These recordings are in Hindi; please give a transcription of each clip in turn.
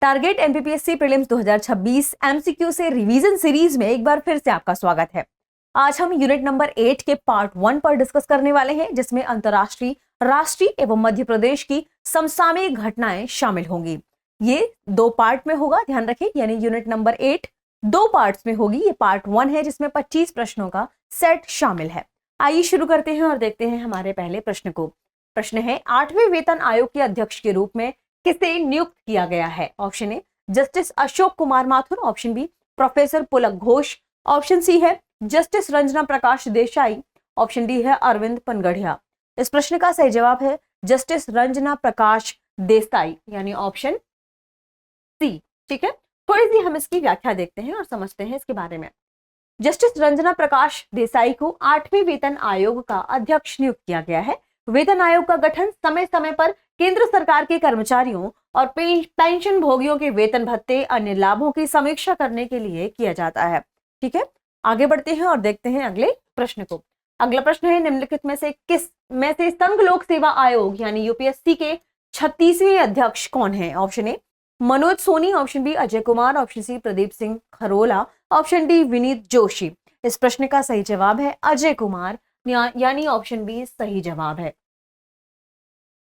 टारगेट एमपीपीएससी प्रीलिम्स 2026 एमसीक्यू से रिवीजन सीरीज में एक बार फिर से आपका स्वागत है। आज हम यूनिट नंबर 8 के पार्ट 1 पर डिस्कस करने वाले हैं, जिसमें अंतरराष्ट्रीय, राष्ट्रीय एवं मध्य प्रदेश की समसामयिक घटनाएं शामिल होंगी। ये 2 पार्ट में होगा, ध्यान रखें, यानी यूनिट नंबर 8 2 पार्ट्स में होगी। ये पार्ट 1 है जिसमें 25 प्रश्नों का सेट शामिल है। आइए शुरू करते हैं और देखते हैं हमारे पहले प्रश्न को। प्रश्न है, 8वें वेतन आयोग के अध्यक्ष के रूप में किसे नियुक्त किया गया है? Option A justice Ashok Kumar Mathur, option B professor Pulak Ghosh, option C है justice Ranjana Prakash Desai, option D है अरविंद पनगढ़िया। इस प्रश्न का सही जवाब है जस्टिस रंजना प्रकाश देसाई, यानी ऑप्शन सी। ठीक है, थोड़ी सी हम इसकी व्याख्या देखते हैं और समझते हैं इसके बारे में। जस्टिस रंजना प्रकाश देसाई को 8वें वेतन आयोग का अध्यक्ष नियुक्त किया गया है। वेतन आयोग का गठन समय समय पर केंद्र सरकार के कर्मचारियों और पेंशन भोगियों के वेतन भत्ते, अन्य लाभों की समीक्षा करने के लिए किया जाता है। ठीक है, आगे बढ़ते हैं और देखते हैं अगले प्रश्न को। अगला प्रश्न है, निम्नलिखित में से किस में से संघ लोक सेवा आयोग यानी यूपीएससी के 36वें अध्यक्ष कौन है? Option A Manoj Soni, option B Ajay Kumar, option C Pradeep Singh Kharola, option D Vineet Joshi. इस प्रश्न का सही जवाब है अजय कुमार, यानी ऑप्शन बी सही जवाब है।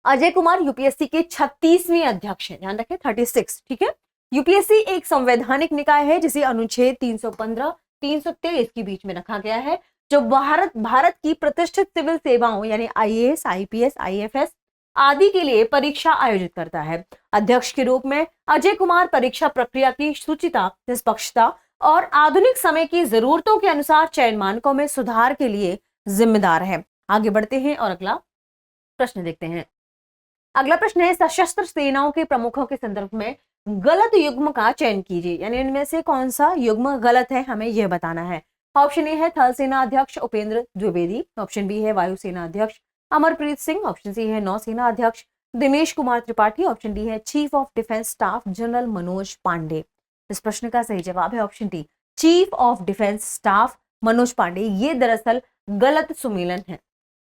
अजय कुमार यूपीएससी के 36वें अध्यक्ष हैं, ध्यान रखें 36। ठीक है, यूपीएससी एक संवैधानिक निकाय है जिसे अनुच्छेद 315 323 के बीच में रखा गया है, जो भारत की प्रतिष्ठित सिविल सेवाओं यानी आईएएस, आईपीएस, आईएफएस आदि के लिए परीक्षा आयोजित करता है। अध्यक्ष के रूप में अजय कुमार परीक्षा प्रक्रिया की शुचिता, निष्पक्षता और आधुनिक समय की जरूरतों के अनुसार चयन मानकों में सुधार के लिए जिम्मेदार है। आगे बढ़ते हैं और अगला प्रश्न देखते हैं। अगला प्रश्न है, सशस्त्र सेनाओं के प्रमुखों के संदर्भ में गलत युग्म का चयन कीजिए, यानी इनमें से कौन सा युग्म गलत है, हमें यह बताना है। ऑप्शन ए है थल सेना अध्यक्ष उपेंद्र द्विवेदी, ऑप्शन बी है वायुसेना अध्यक्ष अमरप्रीत सिंह, ऑप्शन सी है नौसेना अध्यक्ष दिनेश कुमार त्रिपाठी, ऑप्शन डी है chief of defence staff general Manoj Pande. इस प्रश्न का सही जवाब है option D chief of defence staff Manoj Pande. ये दरअसल गलत सुमेलन है।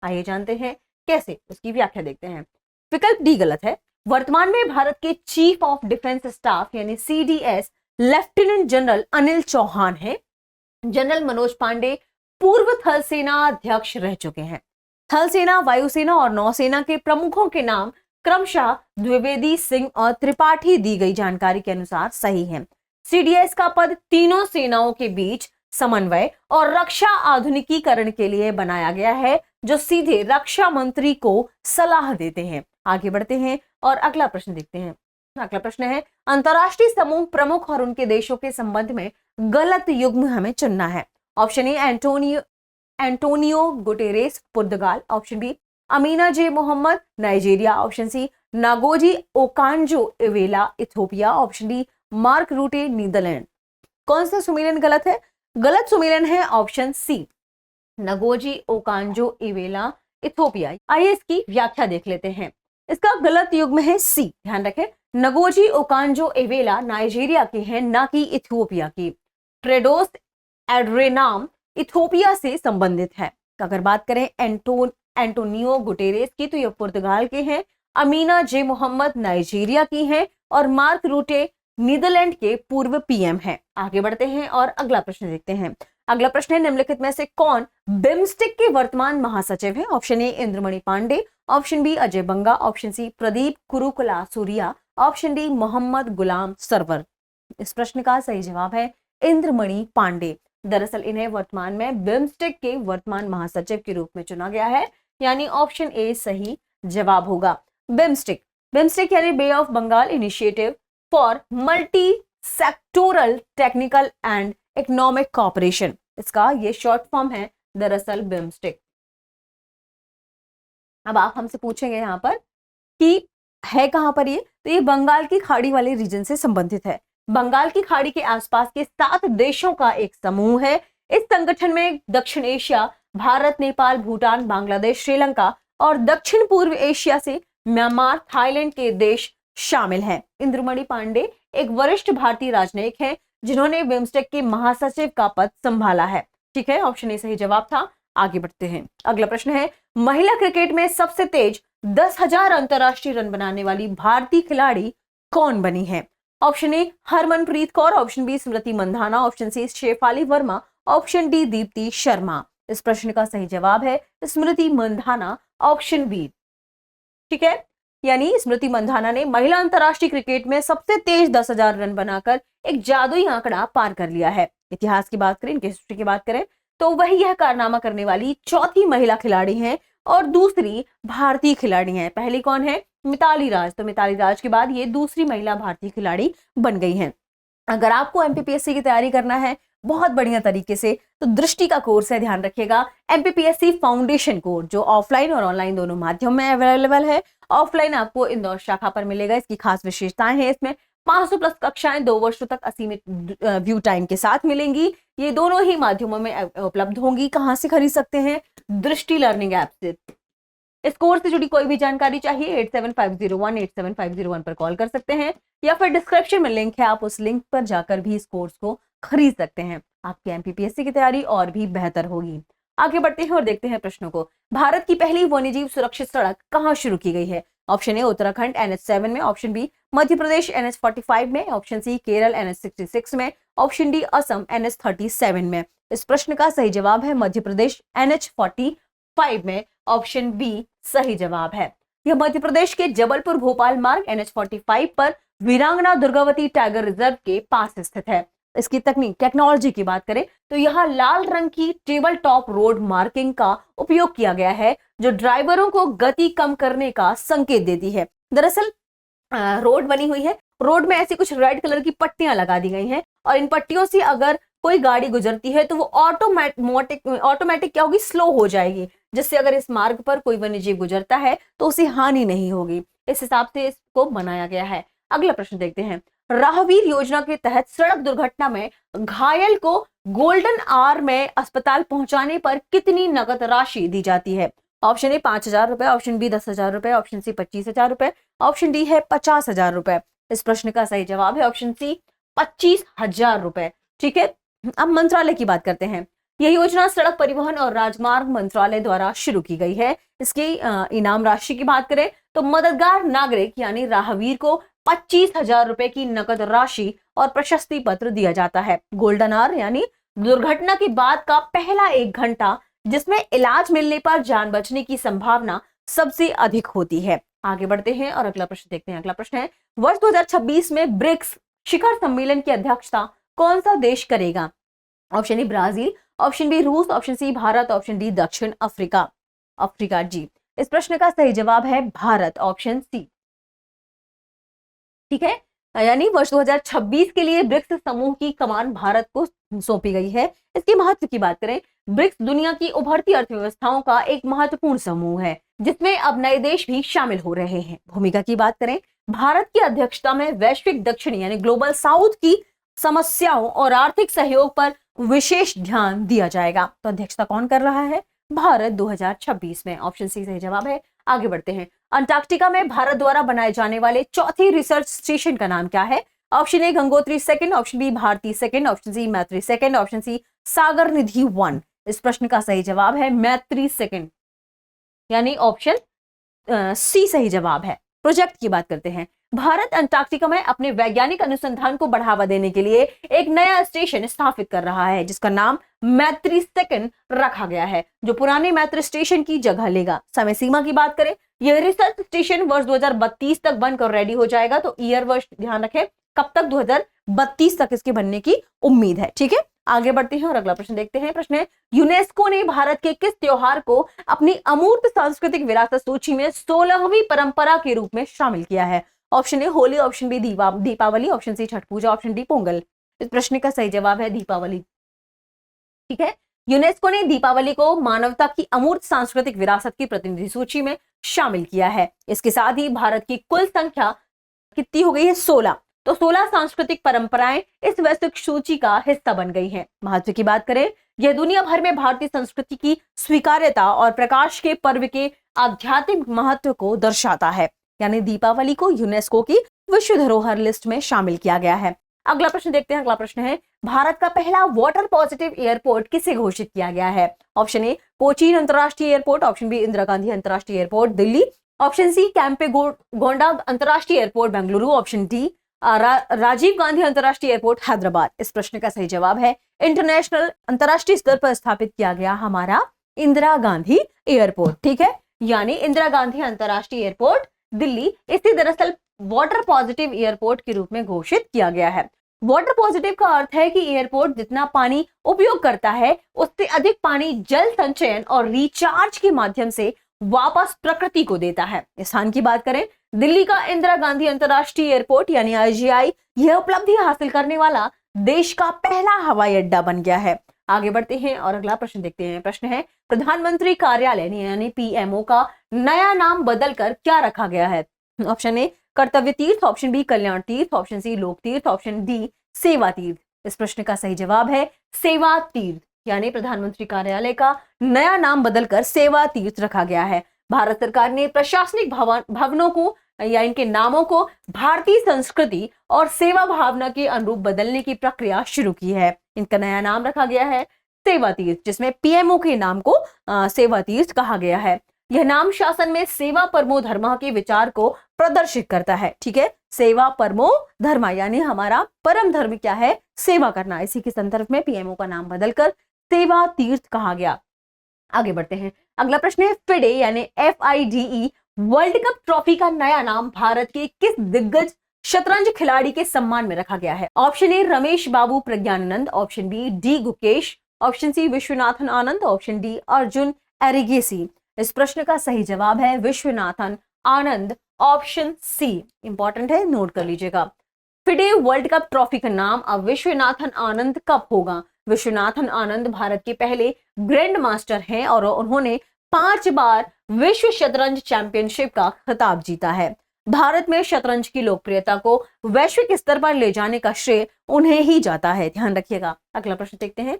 आइए जानते हैं कैसे, उसकी व्याख्या देखते हैं। विकल्प डी गलत है। वर्तमान में भारत के चीफ ऑफ डिफेंस स्टाफ यानी CDS lieutenant general Anil Chauhan है। जनरल मनोज पांडे पूर्व थल सेना अध्यक्ष रह चुके हैं। थल सेना, वायुसेना और नौसेना के प्रमुखों के नाम क्रमशः द्विवेदी, सिंह और त्रिपाठी दी गई जानकारी के अनुसार सही है। सीडीएस का पद तीनों सेनाओं के बीच समन्वय और रक्षा आधुनिकीकरण के लिए बनाया गया है, जो सीधे रक्षा मंत्री को सलाह देते हैं। आगे बढ़ते हैं और अगला प्रश्न देखते हैं। अगला प्रश्न है, अंतरराष्ट्रीय समूह प्रमुख और उनके देशों के संबंध में गलत युग्म हमें चुनना है। ऑप्शन ए एंटोनियो गुटेरेस पुर्तगाल, option B Amina J Mohammed Nigeria, option C Ngozi Okonjo Iweala Ethiopia, option D Mark Rutte Netherland. कौन सा सुमेलन गलत है? गलत सुमेलन है option C Ngozi Okonjo Iweala Ethiopia. आइए इसकी व्याख्या देख लेते हैं। इसका गलत युग्म है सी। ध्यान रखें, नगोजी ओकांजो इवेला नाइजीरिया के हैं, ना कि इथियोपिया की। ट्रेडोस एड्रेनाम इथियोपिया से संबंधित है। अगर बात करें एंटोनियो गुटेरेस की, तो ये पुर्तगाल के हैं। अमीना जे मोहम्मद नाइजीरिया की हैं और मार्क रूटे नीदरलैंड के पूर्व पीएम हैं। आगे बढ़ते हैं और अगला प्रश्न देखते हैं। अगला प्रश्न है, निम्नलिखित में से कौन बिम्स्टेक के वर्तमान महासचिव है? Option A Indramani Pandey, option B Ajay Banga, option C Pradeep Kurukula Suriya, option D Mohammad Ghulam Sarwar. इस प्रश्न का सही जवाब है इंद्रमणि पांडे। दरअसल इन्हें वर्तमान में बिम्स्टेक के वर्तमान महासचिव के रूप में चुना गया है, यानी ऑप्शन ए सही जवाब होगा। बिम्स्टेक यानी bay of Bengal initiative for multi sectoral technical and economic cooperation, इसका ये शॉर्ट फॉर्म है दरअसल बिम्स्टेक। अब आप हमसे पूछेंगे यहाँ पर कि है कहां पर ये, तो ये बंगाल की खाड़ी वाले रीजन से संबंधित है। बंगाल की खाड़ी के आसपास के 7 देशों का एक समूह है। इस संगठन में दक्षिण एशिया, भारत, नेपाल, भूटान, बांग्लादेश, श्रीलंका और दक्षिण पूर्व एशिया से म्यांमार, थाईलैंड के देश शामिल हैं। इंद्रमणि पांडे एक वरिष्ठ भारतीय राजनयिक हैं, जिन्होंने बिम्स्टेक के महासचिव का पद संभाला है। ठीक है, ऑप्शन ए सही जवाब था। आगे बढ़ते हैं। अगला प्रश्न है, महिला क्रिकेट में सबसे तेज 10,000 अंतरराष्ट्रीय रन बनाने वाली भारतीय खिलाड़ी कौन बनी है? Option A Harmanpreet Kaur, option B Smriti Mandhana, option C Shafali Verma, option D Deepti Sharma. इस प्रश्न का सही जवाब है स्मृति मंधाना, ऑप्शन बी। ठीक है, यानी स्मृति मंधाना ने महिला अंतरराष्ट्रीय क्रिकेट में सबसे तेज 10,000 रन बनाकर एक जादुई आंकड़ा पार कर लिया है। इतिहास की बात करें, इनकी हिस्ट्री की बात करें तो वही यह कारनामा करने वाली चौथी महिला खिलाड़ी हैं और दूसरी भारतीय खिलाड़ी हैं। पहली कौन है? मिताली राज। तो मिताली राज के बाद ये दूसरी महिला भारतीय खिलाड़ी बन गई हैं। अगर आपको एमपीपीएससी की तैयारी करना है बहुत बढ़िया तरीके से तो दृष्टि का कोर्स है, ध्यान रखिएगा, एमपीपीएससी फाउंडेशन कोर्स, जो ऑफलाइन और ऑनलाइन दोनों माध्यम में अवेलेबल है। ऑफलाइन आपको इंदौर शाखा पर मिलेगा। इसकी खास विशेषताएं हैं, इसमें 500 प्लस कक्षाएं 2 वर्षों तक असीमित व्यू टाइम के साथ मिलेंगी। ये दोनों ही माध्यमों में उपलब्ध होंगी। कहां से खरीद सकते हैं? दृष्टि लर्निंग ऐप से। इस कोर्स से जुड़ी कोई भी जानकारी चाहिए 8750187501 पर कॉल कर सकते हैं या फिर डिस्क्रिप्शन में लिंक है, आप उस लिंक पर जाकर भी इस कोर्स को खरीद सकते हैं। आपकी एमपीपीएससी की तैयारी और भी बेहतर होगी। आगे बढ़ते हैं और देखते हैं प्रश्नों को। भारत की पहली वन्यजीव सुरक्षित सड़क कहां शुरू की गई है? ऑप्शन ए उत्तराखंड NH7 में, option B Madhya Pradesh NH45 में, ऑप्शन सी केरल NH66 में, ऑप्शन डी असम NH37 में। इस प्रश्न का सही जवाब है मध्य प्रदेश NH45 में, ऑप्शन बी सही जवाब है। यह मध्य प्रदेश के जबलपुर भोपाल मार्ग NH45 पर वीरांगना दुर्गावती टाइगर रिजर्व के पास स्थित है। इसकी टेक्नोलॉजी की बात करें तो यहाँ लाल रंग की टेबल टॉप रोड मार्किंग का उपयोग किया गया है, जो ड्राइवरों को गति कम करने का संकेत देती है। दरअसल रोड बनी हुई है, रोड में ऐसी कुछ रेड कलर की पट्टियां लगा दी गई हैं और इन पट्टियों से अगर कोई गाड़ी गुजरती है तो वो ऑटोमेटिक क्या होगी? स्लो हो जाएगी, जिससे अगर इस मार्ग पर कोई वन्यजीव गुजरता है तो उसे हानि नहीं होगी। इस हिसाब से इसको बनाया गया है। अगला प्रश्न देखते हैं। राहवीर योजना के तहत सड़क दुर्घटना में घायल को गोल्डन आवर में अस्पताल पहुंचाने पर कितनी नकद राशि दी जाती है? ऑप्शन ए 5,000 रुपए, ऑप्शन बी 10,000 रुपए, ऑप्शन सी 25,000 रुपए, ऑप्शन डी है 50,000 रुपए। इस प्रश्न का सही जवाब है ऑप्शन सी 25,000 रुपए। ठीक है, अब मंत्रालय की बात करते हैं। यह योजना सड़क परिवहन और राजमार्ग मंत्रालय द्वारा शुरू की गई है। इसकी इनाम राशि की बात करें तो मददगार नागरिक यानी राहवीर को 25,000 रुपए की नकद राशि और प्रशस्ति पत्र दिया जाता है। गोल्डन आवर यानी दुर्घटना के बाद का पहला 1 घंटा, जिसमें इलाज मिलने पर जान बचने की संभावना सबसे अधिक होती है। आगे बढ़ते हैं और अगला प्रश्न देखते हैं। अगला प्रश्न है, वर्ष 2026 में ब्रिक्स शिखर सम्मेलन की अध्यक्षता कौन सा देश करेगा? Option A Brazil, option B रूस, option C Bharat, option D दक्षिण अफ्रीका जी। इस प्रश्न का सही जवाब है भारत, ऑप्शन सी। ठीक है, यानी वर्ष 2026 के लिए ब्रिक्स समूह की कमान भारत को सौंपी गई है। इसके महत्व की बात करें, ब्रिक्स दुनिया की उभरती अर्थव्यवस्थाओं का एक महत्वपूर्ण समूह है, जिसमें अब नए देश भी शामिल हो रहे हैं। भूमिका की बात करें, भारत की अध्यक्षता में वैश्विक दक्षिण यानी ग्लोबल साउथ की समस्याओं और आर्थिक सहयोग पर विशेष ध्यान दिया जाएगा। तो अध्यक्षता कौन कर रहा है? भारत 2026 में, ऑप्शन सी सही जवाब है। आगे बढ़ते हैं। अंटार्कटिका में भारत द्वारा बनाए जाने वाले चौथे रिसर्च स्टेशन का नाम क्या है? Option A Gangotri second, option B Bharati second, option C Maitri second, option सी सागर निधि 1। इस प्रश्न का सही जवाब है मैत्री सेकंड, यानी ऑप्शन सी सही जवाब है। प्रोजेक्ट की बात करते हैं। भारत अंटार्कटिका में अपने वैज्ञानिक अनुसंधान को बढ़ावा देने के लिए एक नया स्टेशन स्थापित कर रहा है, जिसका नाम मैत्री सेकंड रखा गया है, जो पुराने मैत्री स्टेशन की जगह लेगा। समय सीमा की बात करें, यह रिसर्च स्टेशन वर्ष 2032 तक बनकर रेडी हो जाएगा। तो ईयर वर्ष ध्यान रखें, कब तक? 2032 तक इसके बनने की उम्मीद है। ठीक है, आगे बढ़ते हैं और अगला प्रश्न देखते हैं। प्रश्न है, यूनेस्को ने भारत के किस त्योहार को अपनी अमूर्त सांस्कृतिक विरासत सूची में 16वीं परंपरा के रूप में शामिल किया है? Option A Holi, option B Deepavali, option C Chhath Puja, option D Pongal. इस प्रश्न का सही जवाब है दीपावली। ठीक है, यूनेस्को ने दीपावली को मानवता की अमूर्त सांस्कृतिक विरासत की प्रतिनिधि सूची में शामिल किया है। इसके साथ ही भारत की कुल संख्या कितनी हो गई है? 16। तो 16 सांस्कृतिक परंपराएं इस वैश्विक सूची का हिस्सा बन गई हैं। महत्व की बात करें, यह दुनिया भर में भारतीय संस्कृति की स्वीकार्यता और प्रकाश के पर्व के आध्यात्मिक महत्व को दर्शाता है। यानी दीपावली को यूनेस्को की विश्व धरोहर लिस्ट में शामिल किया गया है। अगला प्रश्न देखते हैं। अगला प्रश्न है, भारत का पहला वाटर पॉजिटिव एयरपोर्ट किसे घोषित किया गया है? ऑप्शन ए कोचीन अंतरराष्ट्रीय airport, option B Indira Gandhi अंतरराष्ट्रीय airport Delhi, option C Kempegowda अंतरराष्ट्रीय airport Bengaluru, option D Rajiv Gandhi अंतर्राष्ट्रीय एयरपोर्ट हैदराबाद। इस प्रश्न का सही जवाब है इंटरनेशनल, अंतर्राष्ट्रीय स्तर पर स्थापित किया गया हमारा इंदिरा गांधी एयरपोर्ट। ठीक है, यानी इंदिरा गांधी अंतर्राष्ट्रीय एयरपोर्ट दिल्ली, इसे दरअसल वाटर पॉजिटिव एयरपोर्ट के रूप में घोषित किया गया है। वाटर पॉजिटिव का अर्थ है कि एयरपोर्ट जितना पानी उपयोग करता है उससे अधिक पानी जल संचयन और रिचार्ज के माध्यम से वापस प्रकृति को देता है। स्थान की बात करें, दिल्ली का इंदिरा गांधी अंतर्राष्ट्रीय एयरपोर्ट यानी IGI यह उपलब्धि हासिल करने वाला देश का पहला हवाई अड्डा बन गया है। आगे बढ़ते हैं और अगला प्रश्न देखते हैं। प्रश्न है प्रधानमंत्री कार्यालय यानी PMO का नया नाम बदलकर क्या रखा गया है? ऑप्शन ए कर्तव्य तीर्थ, ऑप्शन बी कल्याण तीर्थ, ऑप्शन सी लोक तीर्थ, ऑप्शन डी सेवा तीर्थ। इस प्रश्न का सही जवाब है सेवा तीर्थ, यानी प्रधानमंत्री कार्यालय का नया नाम बदलकर सेवा तीर्थ रखा गया है। भारत सरकार ने प्रशासनिक भवनों को या इनके नामों को भारतीय संस्कृति और सेवा भावना के अनुरूप बदलने की प्रक्रिया शुरू की है। इनका नया नाम रखा गया है सेवा तीर्थ, जिसमें PMO के नाम को सेवा तीर्थ कहा गया है। यह नाम शासन में सेवा परमो धर्म के विचार को प्रदर्शित करता है। ठीक है, सेवा परमो धर्म यानी हमारा परम धर्म क्या है? सेवा करना। इसी के संदर्भ में PMO का नाम बदलकर सेवा तीर्थ कहा गया। आगे बढ़ते हैं। अगला प्रश्न है FIDE यानी FIDE वर्ल्ड कप ट्रॉफी का नया नाम भारत के किस दिग्गज शतरंज खिलाड़ी के सम्मान में रखा गया है? Option A Ramesh Babu Praggnanandhaa, option B D Gukesh, option C Viswanathan Anand, option D Arjun Erigaisi. इस प्रश्न का सही जवाब है Viswanathan Anand, option C. Important है, नोट कर लीजिएगा। FIDE वर्ल्ड कप ट्रॉफी का नाम अब विश्वनाथन आनंद कप होगा। विश्वनाथन आनंद भारत के पहले ग्रैंड मास्टर हैं और उन्होंने 5 बार विश्व शतरंज चैंपियनशिप का खिताब जीता है। भारत में शतरंज की लोकप्रियता को वैश्विक स्तर पर ले जाने का श्रेय उन्हें ही जाता है, ध्यान रखिएगा। अगला प्रश्न देखते हैं।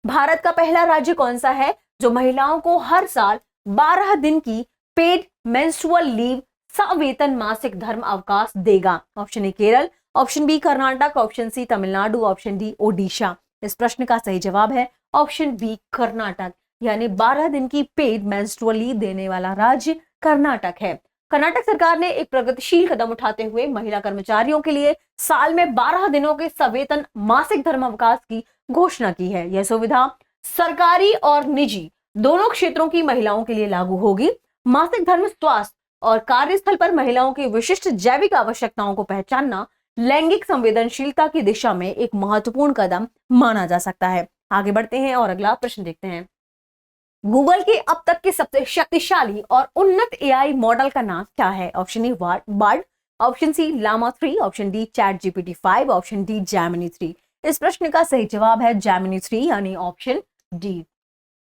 भारत का पहला राज्य कौन सा है जो महिलाओं को हर साल 12 दिन की पेड मेंस्ट्रुअल लीव सवेतन मासिक धर्म अवकाश देगा? Option A Kerala, option B Karnataka, option C Tamil Nadu, option D Odisha. इस प्रश्न का सही जवाब है ऑप्शन बी कर्नाटक, यानी 12 दिन की पेड मेंस्ट्रुअल लीव देने वाला राज्य कर्नाटक है। कर्नाटक सरकार ने एक प्रगतिशील कदम उठाते हुए महिला कर्मचारियों के लिए साल में 12 दिनों के सवेतन मासिक धर्म अवकाश की घोषणा की है। यह सुविधा सरकारी और निजी दोनों क्षेत्रों की महिलाओं के लिए लागू होगी। मासिक धर्म स्वास्थ्य और कार्यस्थल पर महिलाओं की विशिष्ट जैविक आवश्यकताओं को पहचानना लैंगिक संवेदनशीलता की दिशा में एक महत्वपूर्ण कदम माना जा सकता है। आगे बढ़ते हैं और अगला प्रश्न देखते हैं। गूगल के अब तक के सबसे शक्तिशाली और उन्नत AI मॉडल का नाम क्या है? Option A Bard, option C Llama 3, option D ChatGPT 5, option D Gemini 3। इस प्रश्न का सही जवाब है Gemini 3 यानी ऑप्शन डी।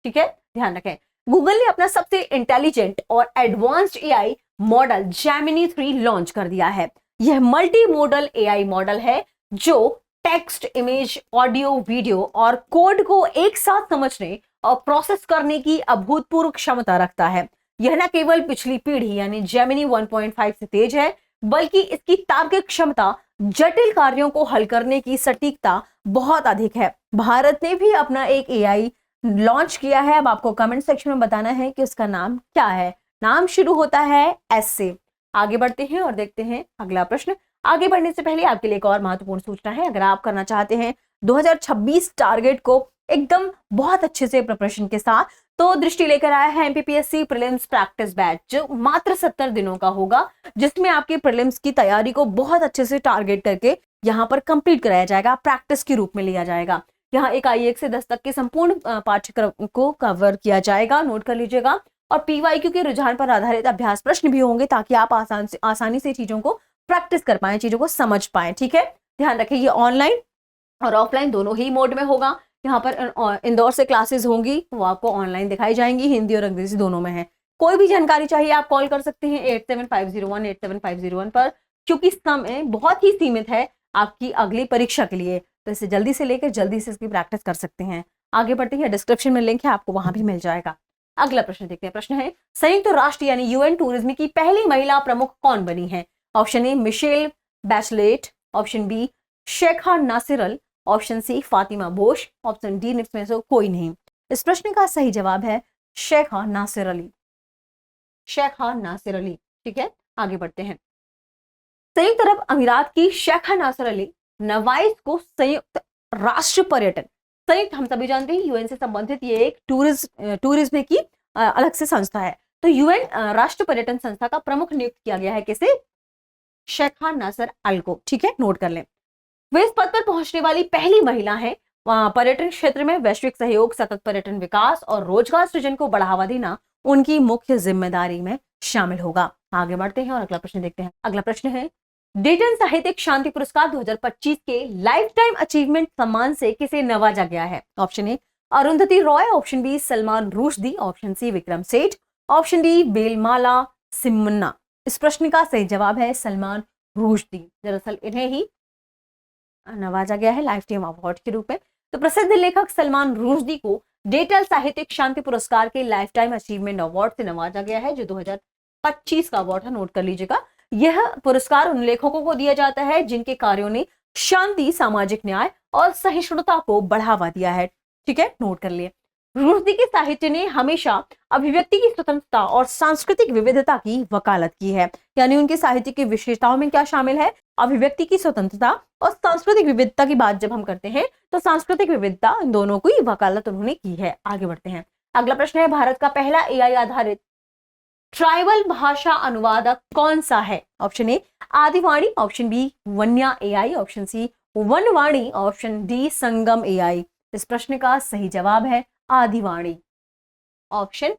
ठीक है, ध्यान रखें। गूगल ने अपना सबसे इंटेलिजेंट और advanced AI model Gemini 3 launch कर दिया है। यह मल्टी मोडल AI मॉडल है जो टेक्स्ट, इमेज, ऑडियो, वीडियो और कोड को एक साथ समझने और प्रोसेस करने की अभूतपूर्व क्षमता रखता है। यह न केवल पिछली पीढ़ी यानी Gemini 1.5 से तेज है, बल्कि इसकी तार्किक क्षमता, जटिल कार्यों को हल करने की सटीकता बहुत अधिक है। भारत ने भी अपना एक AI लॉन्च किया है। अब आपको कमेंट सेक्शन में बताना है कि उसका नाम क्या है। नाम शुरू होता है S से। आगे बढ़ते हैं और देखते हैं अगला प्रश्न। आगे बढ़ने से पहले आपके लिए एक और महत्वपूर्ण सूचना है। अगर आप करना चाहते हैं 2026 टारगेट को एकदम बहुत अच्छे से प्रिपरेशन के साथ, तो दृष्टि लेकर आया है MPPSC प्रीलिम्स प्रैक्टिस बैच, जो मात्र 70 दिनों का होगा, जिसमें आपकी प्रीलिम्स की तैयारी को बहुत अच्छे से टारगेट करके यहाँ पर कंप्लीट कराया जाएगा, प्रैक्टिस के रूप में लिया जाएगा। यहाँ एक I1 से 10 तक के संपूर्ण पाठ्यक्रम को कवर किया जाएगा, नोट कर लीजिएगा। और PYQ के रुझान पर आधारित अभ्यास प्रश्न भी होंगे, ताकि आप आसानी से चीजों को प्रैक्टिस कर पाए, चीजों को समझ पाए। ठीक है, ध्यान रखिए, ये ऑनलाइन और ऑफलाइन दोनों ही मोड में होगा। यहाँ पर इंदौर से क्लासेस होंगी, वो आपको ऑनलाइन दिखाई जाएंगी, हिंदी और अंग्रेजी दोनों में है। कोई भी जानकारी चाहिए आप कॉल कर सकते हैं 8750187501 पर, क्योंकि समय बहुत ही सीमित है आपकी अगली परीक्षा के लिए, तो इसे जल्दी से लेकर जल्दी से इसकी प्रैक्टिस कर सकते हैं। आगे बढ़ते हैं, डिस्क्रिप्शन में लिंक है, आपको वहां भी मिल जाएगा। अगला प्रश्न देखते हैं। प्रश्न है संयुक्त राष्ट्र यानी UN टूरिज्म की पहली महिला प्रमुख कौन बनी है? Option A Michelle Bachelet, option B Sheikha नासिरल, option C Fatima Bosch, option D में से कोई नहीं। इस प्रश्न का सही जवाब है शेखा नासिर अली, शेखा नासिर अली। ठीक है, आगे बढ़ते हैं। संयुक्त अरब अमीरात की शेख नासर अली नवाइस को संयुक्त राष्ट्र पर्यटन, संयुक्त हम सभी जानते हैं यूएन से संबंधित ये एक टूरिज्म की अलग से संस्था है। तो यूएन राष्ट्र पर्यटन संस्था का प्रमुख नियुक्त किया गया है किसे? शेख नासर अल को। ठीक है, नोट कर लें। वे इस पद पर पहुंचने वाली पहली महिला है। पर्यटन क्षेत्र में वैश्विक सहयोग, सतत पर्यटन विकास और रोजगार सृजन को बढ़ावा देना उनकी मुख्य जिम्मेदारी में शामिल होगा। आगे बढ़ते हैं और अगला प्रश्न देखते हैं। अगला प्रश्न है, डेटन साहित्यिक शांति पुरस्कार 2025 के लाइफ टाइम अचीवमेंट सम्मान से किसे नवाजा गया है? Option A Arundhati Roy, option B Salman Rushdie, option C Vikram Seth, option D बेलमाला सिमन्ना। इस प्रश्न का सही जवाब है सलमान रुश्दी। दरअसल इन्हें ही नवाजा गया है लाइफ टाइम अवार्ड के रूप में। तो प्रसिद्ध लेखक सलमान रुश्दी को डेटल साहित्यिक शांति पुरस्कार के लाइफ टाइम अचीवमेंट अवार्ड से नवाजा गया है, जो 2025 का अवार्ड है, नोट कर लीजिएगा। यह पुरस्कार उन लेखकों को दिया जाता है जिनके कार्यों ने शांति, सामाजिक न्याय और सहिष्णुता को बढ़ावा दिया है। ठीक है, नोट कर लिए। रुश्दी के साहित्य ने हमेशा अभिव्यक्ति की स्वतंत्रता और सांस्कृतिक विविधता की वकालत की है। यानी उनके साहित्य की विशेषताओं में क्या शामिल है? अभिव्यक्ति की स्वतंत्रता और सांस्कृतिक विविधता की बात जब हम करते हैं तो सांस्कृतिक विविधता, इन दोनों की वकालत उन्होंने की है। आगे बढ़ते हैं। अगला प्रश्न है, भारत का पहला एआई आधारित ट्राइबल भाषा अनुवादक कौन सा है? Option A Adivani, option B Vanya AI, option C Vanvani, option D Sangam AI. इस प्रश्न का सही जवाब है आदिवाणी, ऑप्शन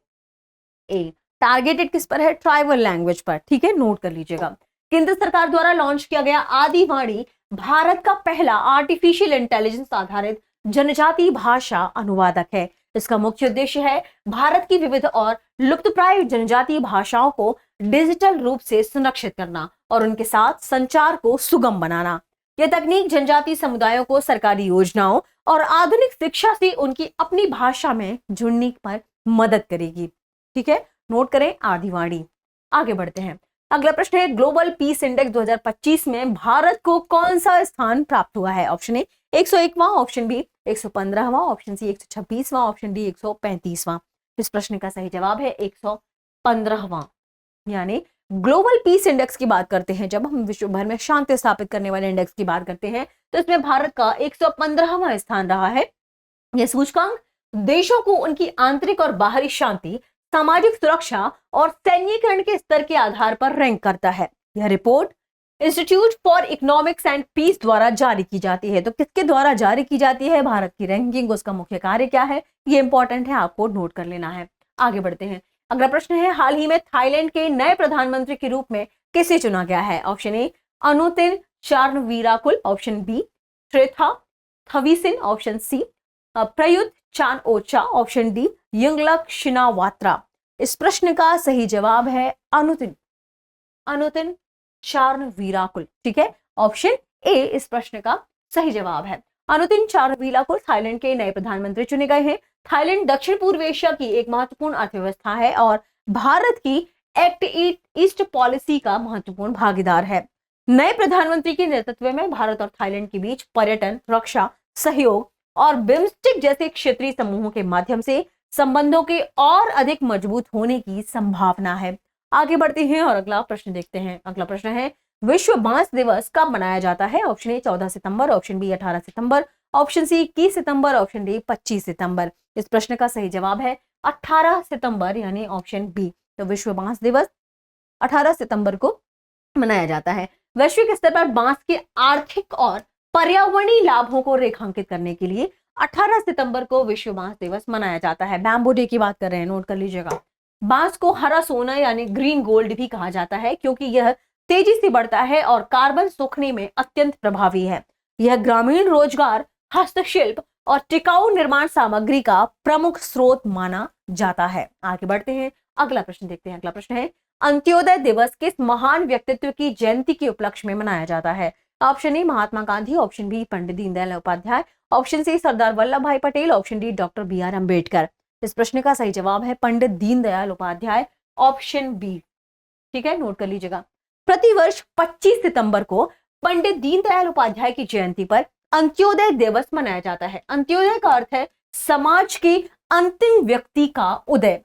ए। टारगेटेड किस पर है? ट्राइबल लैंग्वेज पर। ठीक है, नोट कर लीजिएगा। केंद्र सरकार द्वारा लॉन्च किया गया आदिवाणी भारत का पहला आर्टिफिशियल इंटेलिजेंस आधारित जनजातीय भाषा अनुवादक है। इसका मुख्य उद्देश्य है भारत की विविध और लुप्तप्राय जनजातीय भाषाओं को डिजिटल रूप से संरक्षित करना और उनके साथ संचार को सुगम बनाना। यह तकनीक जनजातीय समुदायों को सरकारी योजनाओं और आधुनिक शिक्षा से उनकी अपनी भाषा में जुड़ने पर मदद करेगी। ठीक है, नोट करें आदिवाणी। आगे बढ़ते हैं। अगला प्रश्न है, ग्लोबल पीस इंडेक्स 2025 में भारत को कौन सा स्थान प्राप्त हुआ है? ऑप्शन ए 101वां, ऑप्शन बी 115वां, ऑप्शन सी 126वां, ऑप्शन डी 135वां। इस प्रश्न का सही जवाब है 115वां। यानी ग्लोबल पीस इंडेक्स की बात करते हैं, जब हम विश्व भर में शांति स्थापित करने वाले इंडेक्स की बात करते हैं तो इसमें भारत का 115वां स्थान रहा है। यह सूचकांक देशों को उनकी आंतरिक और बाहरी शांति, सामाजिक सुरक्षा और सैन्यीकरण के स्तर के आधार पर रैंक करता है। यह report institute for economics and peace द्वारा जारी की जाती है। तो किसके द्वारा जारी की जाती है भारत की रैंकिंग? उसका मुख्य कार्य क्या है? ये इंपॉर्टेंट है, आपको नोट कर लेना है। आगे बढ़ते हैं। अगला प्रश्न है, हाल ही में थाईलैंड के नए प्रधानमंत्री के रूप में किसे चुना गया है? Option A Anutin Charnvirakul, option B Srettha Thavisin, option C Prayut Chan Ocha, option D Yingluck Shinawatra. इस प्रश्न का सही जवाब है अनुतिन चारनवीराकुल। ठीक है, ऑप्शन ए इस प्रश्न का सही जवाब है। अनुतिन चारनवीराकुल थाईलैंड के नए प्रधानमंत्री चुने गए हैं। थाईलैंड दक्षिण पूर्व एशिया की एक महत्वपूर्ण अर्थव्यवस्था है और भारत की एक्ट ईस्ट पॉलिसी का महत्वपूर्ण भागीदार है। नए प्रधानमंत्री के नेतृत्व में भारत और थाईलैंड के बीच पर्यटन, रक्षा, सहयोग और बिम्स्टेक जैसे क्षेत्रीय समूहों के माध्यम से संबंधों के और अधिक मजबूत होने की संभावना है। आगे बढ़ते हैं और अगला प्रश्न देखते हैं। अगला प्रश्न है, विश्व बांस दिवस कब मनाया जाता है? ऑप्शन ए 14 सितंबर, ऑप्शन बी 18 सितंबर, ऑप्शन सी 21 सितंबर, ऑप्शन डी 25 सितंबर। इस प्रश्न का सही जवाब है 18 सितंबर, यानी ऑप्शन बी। तो विश्व बांस दिवस 18 सितंबर को मनाया जाता है। वैश्विक स्तर पर बांस के आर्थिक और पर्यावरणीय लाभों को रेखांकित करने के लिए 18 सितंबर को विश्व बांस दिवस मनाया जाता है। बैम्बू डे की बात कर रहे हैं, नोट कर लीजिएगा। बांस को हरा सोना यानी ग्रीन गोल्ड भी कहा जाता है क्योंकि यह तेजी से बढ़ता है और कार्बन सोखने में अत्यंत प्रभावी है। यह ग्रामीण रोजगार, हस्तशिल्प और टिकाऊ निर्माण सामग्री का प्रमुख स्रोत माना जाता है। आगे बढ़ते हैं, अगला प्रश्न देखते हैं। अगला प्रश्न है, अंत्योदय दिवस किस महान व्यक्तित्व की जयंती के उपलक्ष्य में मनाया जाता है? Option A Mahatma Gandhi, option B Pandit Deendayal Upadhyay, option C Sardar Vallabh Bhai Patel, option D doctor B R. Ambedkar. इस प्रश्न का सही जवाब है पंडित दीनदयाल उपाध्याय, ऑप्शन बी। ठीक है, नोट कर लीजिएगा। प्रतिवर्ष 25 सितंबर को पंडित दीनदयाल उपाध्याय की जयंती पर अंत्योदय दिवस मनाया जाता है। अंत्योदय का अर्थ है समाज के अंतिम व्यक्ति का उदय,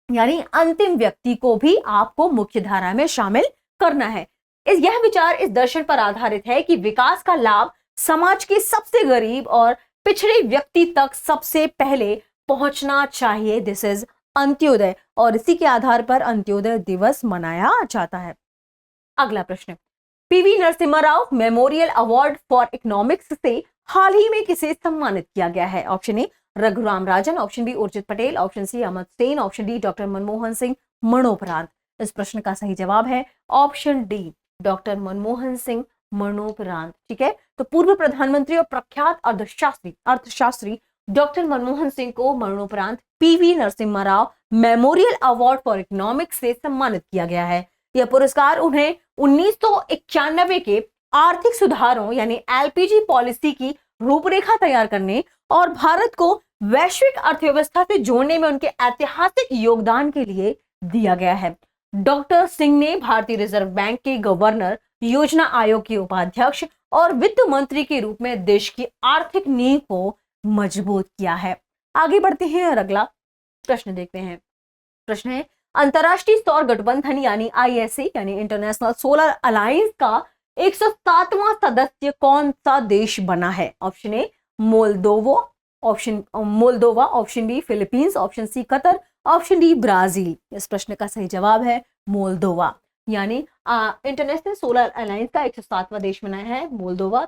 यानी अंतिम व्यक्ति को भी आपको मुख्य धारा में शामिल करना है। यह विचार इस दर्शन पर आधारित है कि विकास का लाभ समाज के सबसे गरीब और पिछड़े व्यक्ति तक सबसे पहले पहुंचना चाहिए। दिस इज अंत्योदय, और इसी के आधार पर अंत्योदय दिवस मनाया जाता है। अगला प्रश्न, PV Narasimha Rao memorial award for economics से हाल ही में किसे सम्मानित किया गया है? Option A Raghuram Rajan, option B Urjit Patel, option C Amartya Sen, option D doctor Manmohan Singh मरणोपरांत। इस प्रश्न का सही जवाब है option D, doctor Manmohan Singh मरणोपरांत। ठीक है, तो पूर्व प्रधानमंत्री और प्रख्यात अर्थशास्त्री डॉक्टर मनमोहन सिंह को मरणोपरांत PV Narasimha Rao memorial award for economics से सम्मानित किया गया है। यह पुरस्कार उन्हें 1991 के आर्थिक सुधारों यानी एलपीजी पॉलिसी की रूपरेखा तैयार करने और भारत को वैश्विक अर्थव्यवस्था से जोड़ने में उनके ऐतिहासिक योगदान के लिए दिया गया है। डॉक्टर सिंह ने भारतीय रिजर्व बैंक के गवर्नर, योजना आयोग के उपाध्यक्ष और वित्त मंत्री के रूप में देश की आर्थिक नींव को मजबूत किया है। आगे बढ़ते हैं और अगला प्रश्न देखते हैं। प्रश्न है, अंतरराष्ट्रीय सौर गठबंधन यानी आईएसए यानी इंटरनेशनल सोलर अलायंस का 107वां सदस्य कौन सा देश बना है? Option A Moldova, option B Philippines, option C Qatar, option D Brazil. इस प्रश्न का सही जवाब है मोल्दोवा, यानी इंटरनेशनल सोलर अलायंस का 107वां देश बना है मोल्दोवा।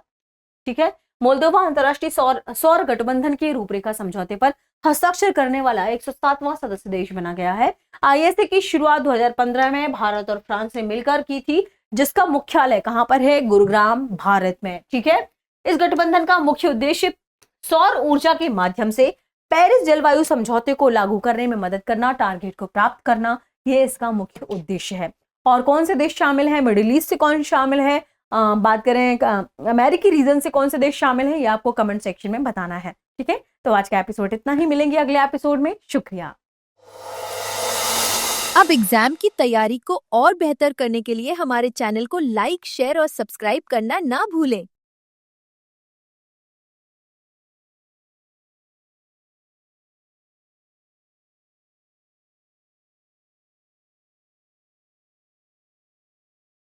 ठीक है, मोल्दोवा अंतरराष्ट्रीय सौर गठबंधन के रूपरेखा समझौते पर हस्ताक्षर करने वाला 107वां सदस्य देश बना गया है। आईएसए की शुरुआत 2015 में भारत और फ्रांस ने मिलकर की थी, जिसका मुख्यालय कहां पर है? गुरुग्राम, भारत में। ठीक है, इस गठबंधन का मुख्य उद्देश्य सौर ऊर्जा के माध्यम से पेरिस जलवायु समझौते को लागू करने में मदद करना, टारगेट को प्राप्त करना, यह इसका मुख्य उद्देश्य है। और कौन से देश शामिल है? मिडिल ईस्ट से कौन शामिल है? बात करें अमेरिकी रीजन से कौन से देश शामिल है, ये आपको कमेंट सेक्शन में बताना है। ठीक है, तो आज का एपिसोड इतना ही, मिलेंगे अगले एपिसोड में। शुक्रिया। अब एग्जाम की तैयारी को और बेहतर करने के लिए हमारे चैनल को लाइक, शेयर और सब्सक्राइब करना ना भूलें।